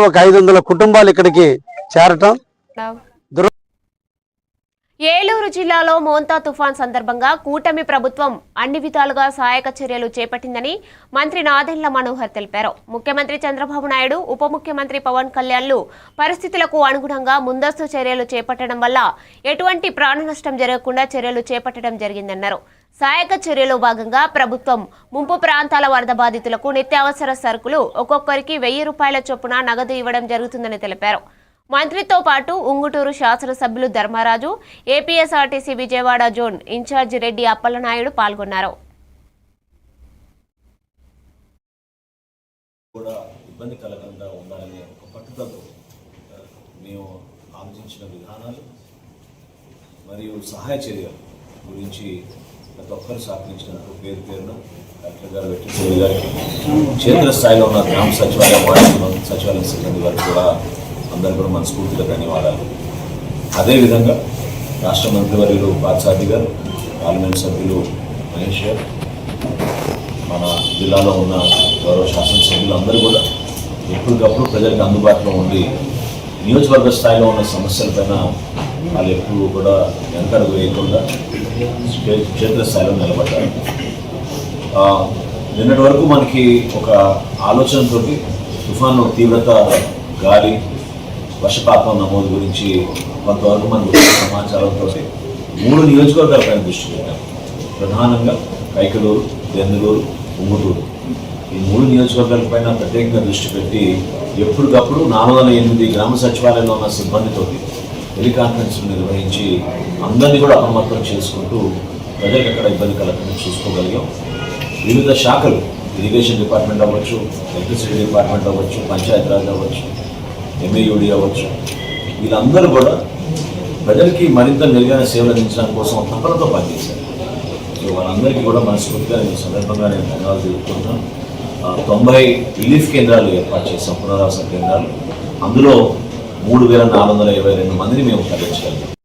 ఒక 500 కుటుంబాలు ఇక్కడికి చేరటం. ఏలూరు జిల్లాలో మోంతా తుఫాన్ సందర్భంగా కూటమి ప్రభుత్వం అన్ని విధాలుగా సహాయక చర్యలు చేపట్టిందని మంత్రి నాదెండ్ల మనోహర్ తెలిపారు. ముఖ్యమంత్రి చంద్రబాబు నాయుడు, ఉప ముఖ్యమంత్రి పవన్ కళ్యాణ్లు పరిస్థితులకు అనుగుణంగా ముందస్తు చర్యలు చేపట్టడం వల్ల ఎటువంటి ప్రాణ నష్టం జరగకుండా చర్యలు చేపట్టడం జరిగిందన్నారు. సహాయక చర్యలో భాగంగా ప్రభుత్వం ముంపు ప్రాంతాల వరద బాధితులకు నిత్యావసర సరుకులు ఒక్కొక్కరికి 1000 రూపాయల చొప్పున నగదు ఇవ్వడం జరుగుతుందని తెలిపారు. మంత్రితో పాటు ఉంగుటూరు శాసనసభ్యులు Dharmaraju, APSRTC Vijayawada zone incharge Reddy Appalanaidu పాల్గొన్నారు. ఇబ్బంది కలగకుండా ఉండాలనే ఒక పట్టుదలతో మేము ఆలోచించిన విధానాలు మరియు సహాయ చర్యల గురించి ప్రతి ఒక్కరు సహకరించినందుకు పేరు పేరున కలెక్టర్ గారు, వెంకటేశ్వర గారికి, క్షేత్రస్థాయిలో ఉన్న గ్రామ సచివాలయం సిబ్బంది వారికి కూడా అందరూ కూడా మనస్ఫూర్తిగా ధన్యవాదాలు. అదేవిధంగా రాష్ట్ర మంత్రివర్యులు పార్థసారథి గారు, పార్లమెంట్ సభ్యులు మహేష్ గారు, మన జిల్లాలో ఉన్న గౌరవ శాసనసభ్యులు అందరూ కూడా ఎప్పటికప్పుడు ప్రజలకు అందుబాటులో ఉండి నియోజకవర్గ స్థాయిలో ఉన్న సమస్యలపైన వాళ్ళు ఎప్పుడు కూడా వెనకడుగు వేయకుండా క్షేత్రస్థాయిలో నిలబడ్డారు. నిన్నటి వరకు మనకి ఒక ఆలోచనతో తుఫాను తీవ్రత, గాలి, వర్షపాతం నమోదు గురించి కొంతవరకు మనకు సమాచారంతో 3 నియోజకవర్గాలపైన దృష్టి పెట్టాం. ప్రధానంగా కైకలూరు, దెందులూరు, ఉంగుటూరు ఈ 3 నియోజకవర్గాలపైన ప్రత్యేకంగా దృష్టి పెట్టి ఎప్పటికప్పుడు 408 గ్రామ సచివాలయంలో ఉన్న సిబ్బందితో టెలికాన్ఫరెన్స్లు నిర్వహించి అందరినీ కూడా అప్రమత్తం చేసుకుంటూ ప్రజలకు ఎక్కడ ఇబ్బంది కలగకుండా చూసుకోగలిగాం. వివిధ శాఖలు, ఇరిగేషన్ డిపార్ట్మెంట్ అవ్వచ్చు, ఎలక్ట్రిసిటీ డిపార్ట్మెంట్ అవ్వచ్చు, పంచాయతీరాజ్ అవ్వచ్చు, ఎంఏయుడి అవ్వచ్చు, వీళ్ళందరూ కూడా ప్రజలకి మరింత మెరుగైన సేవలు అందించడానికి కోసం తపనతో పనిచేశారు. సో వాళ్ళందరికీ కూడా మనస్ఫూర్తిగా ఈ సందర్భంగా నేను ధన్యవాదాలు తెలుపుకుంటున్నాను. 90 రిలీఫ్ కేంద్రాలు ఏర్పాటు చేసాం, పునరావాస కేంద్రాలు. అందులో 3422 మందిని మేము తరలించగలిగాం.